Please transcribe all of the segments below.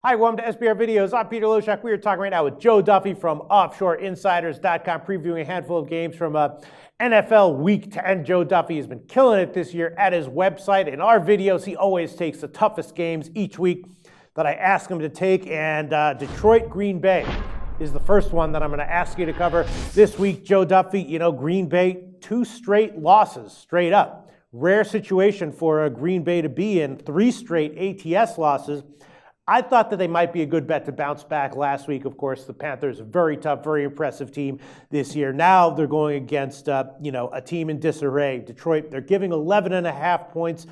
Hi, welcome to SBR Videos. I'm Peter Loshak. We are talking right now with Joe Duffy from OffshoreInsiders.com, previewing a handful of games from NFL Week 10. Joe Duffy has been killing it this year at his website. In our videos, he always takes the toughest games each week that I ask him to take, and Detroit Green Bay is the first one that I'm going to ask you to cover this week. Joe Duffy, Green Bay, 2 straight losses straight up. Rare situation for Green Bay to be in, 3 straight ATS losses. I thought that they might be a good bet to bounce back last week. Of course, the Panthers, a very tough, very impressive team this year. Now they're going against, a team in disarray. Detroit, they're giving 11.5 points.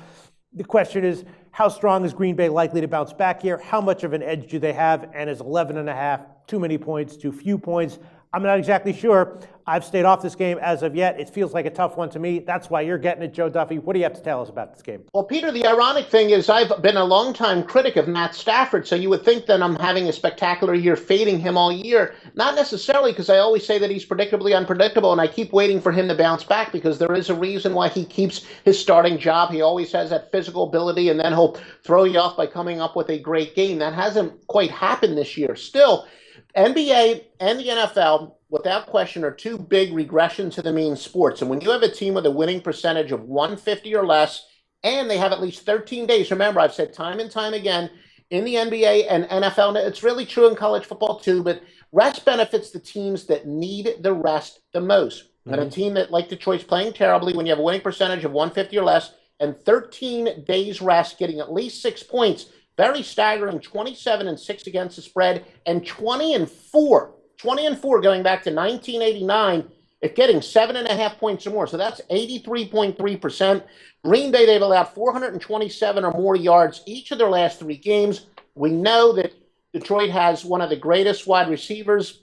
The question is, how strong is Green Bay likely to bounce back here? How much of an edge do they have? And is 11.5 too many points, too few points? I'm not exactly sure. I've stayed off this game as of yet. It feels like a tough one to me. That's why you're getting it, Joe Duffy. What do you have to tell us about this game? Well, Peter, the ironic thing is I've been a longtime critic of Matt Stafford, so you would think that I'm having a spectacular year fading him all year. Not necessarily, because I always say that he's predictably unpredictable, and I keep waiting for him to bounce back because there is a reason why he keeps his starting job. He always has that physical ability, and then he'll throw you off by coming up with a great game. That hasn't quite happened this year. Still, NBA and the NFL, without question, are 2 big regression to the mean sports. And when you have a team with a winning percentage of 150 or less, and they have at least 13 days, remember, I've said time and time again, in the NBA and NFL, it's really true in college football too, but rest benefits the teams that need the rest the most. Mm-hmm. And a team that, like Detroit's playing terribly, when you have a winning percentage of 150 or less, and 13 days rest, getting at least 6 points, very staggering, 27-6 against the spread, and 20-4 going back to 1989, at getting 7.5 points or more. So that's 83.3%. Green Bay, they've allowed 427 or more yards each of their last 3 games. We know that Detroit has one of the greatest wide receivers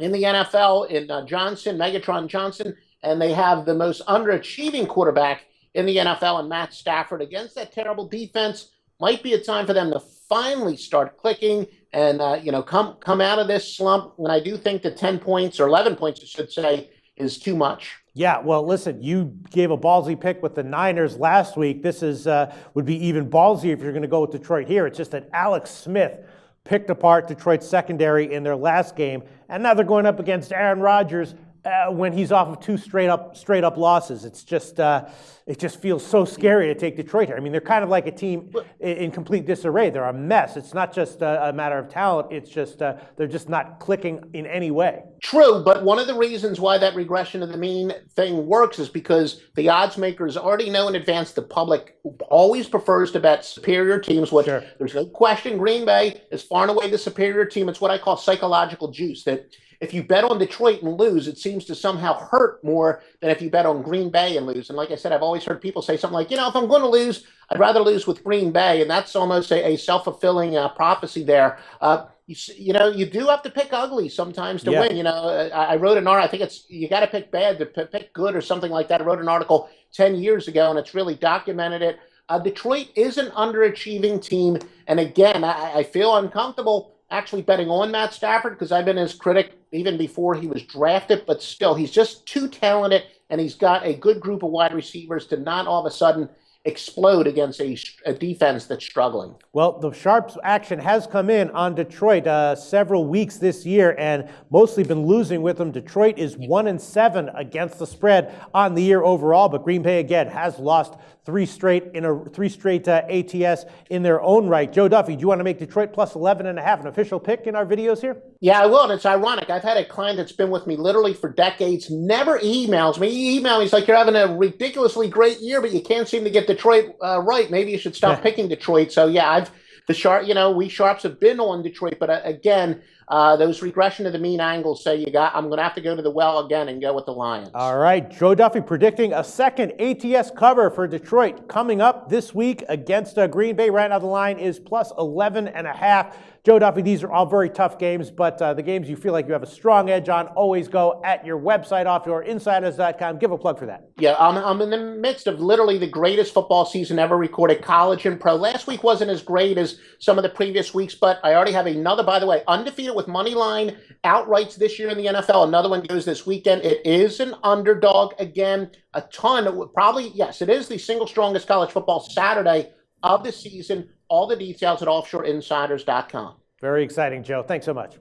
in the NFL in Megatron Johnson, and they have the most underachieving quarterback in the NFL in Matt Stafford. Against that terrible defense, might be a time for them to finally start clicking and come out of this slump. When I do think that 10 points or 11 points, I should say, is too much. Yeah, well, listen, you gave a ballsy pick with the Niners last week. This is would be even ballsy if you're going to go with Detroit here. It's just that Alex Smith picked apart Detroit's secondary in their last game, and now they're going up against Aaron Rodgers when he's off of 2 straight up losses. It's just it just feels so scary to take Detroit here. I mean, they're kind of like a team in complete disarray. They're a mess. It's not just a matter of talent. It's just they're just not clicking in any way. True, but one of the reasons why that regression of the mean thing works is because the odds makers already know in advance the public always prefers to bet superior teams, which sure. There's no question Green Bay is far and away the superior team. It's what I call psychological juice, that if you bet on Detroit and lose, it seems to somehow hurt more than if you bet on Green Bay and lose. And like I said, I've always heard people say something like, if I'm going to lose, I'd rather lose with Green Bay. And that's almost a self-fulfilling prophecy there. You do have to pick ugly sometimes to win. I wrote an article, I think it's, you got to pick bad to pick good or something like that. I wrote an article 10 years ago, and it's really documented it. Detroit is an underachieving team. And again, I feel uncomfortable actually betting on Matt Stafford because I've been his critic even before he was drafted, but still, he's just too talented, and he's got a good group of wide receivers to not all of a sudden explode against a defense that's struggling. Well, the Sharps action has come in on Detroit several weeks this year and mostly been losing with them. Detroit is 1-7 against the spread on the year overall, but Green Bay again has lost 3 straight ATS in their own right. Joe Duffy, do you want to make Detroit plus 11.5 an official pick in our videos here? Yeah, I will, and it's ironic. I've had a client that's been with me literally for decades, never emails me. He emails me, he's like, you're having a ridiculously great year, but you can't seem to get Detroit right. Maybe you should stop picking Detroit. So yeah, we Sharps have been on Detroit, but again, those regression to the mean angles say I'm going to have to go to the well again and go with the Lions. All right, Joe Duffy predicting a second ATS cover for Detroit coming up this week against Green Bay. Right now the line is plus 11.5. Joe Duffy, these are all very tough games, but the games you feel like you have a strong edge on, always go at your website, offshoreinsiders.com. Give a plug for that. Yeah, I'm in the midst of literally the greatest football season ever recorded, college and pro. Last week wasn't as great as some of the previous weeks, but I already have another, by the way, undefeated with money line outrights this year in the NFL. Another one goes this weekend. It is an underdog again. A ton, probably, yes, it is the single strongest college football Saturday of the season. All the details at offshoreinsiders.com. Very exciting, Joe. Thanks so much.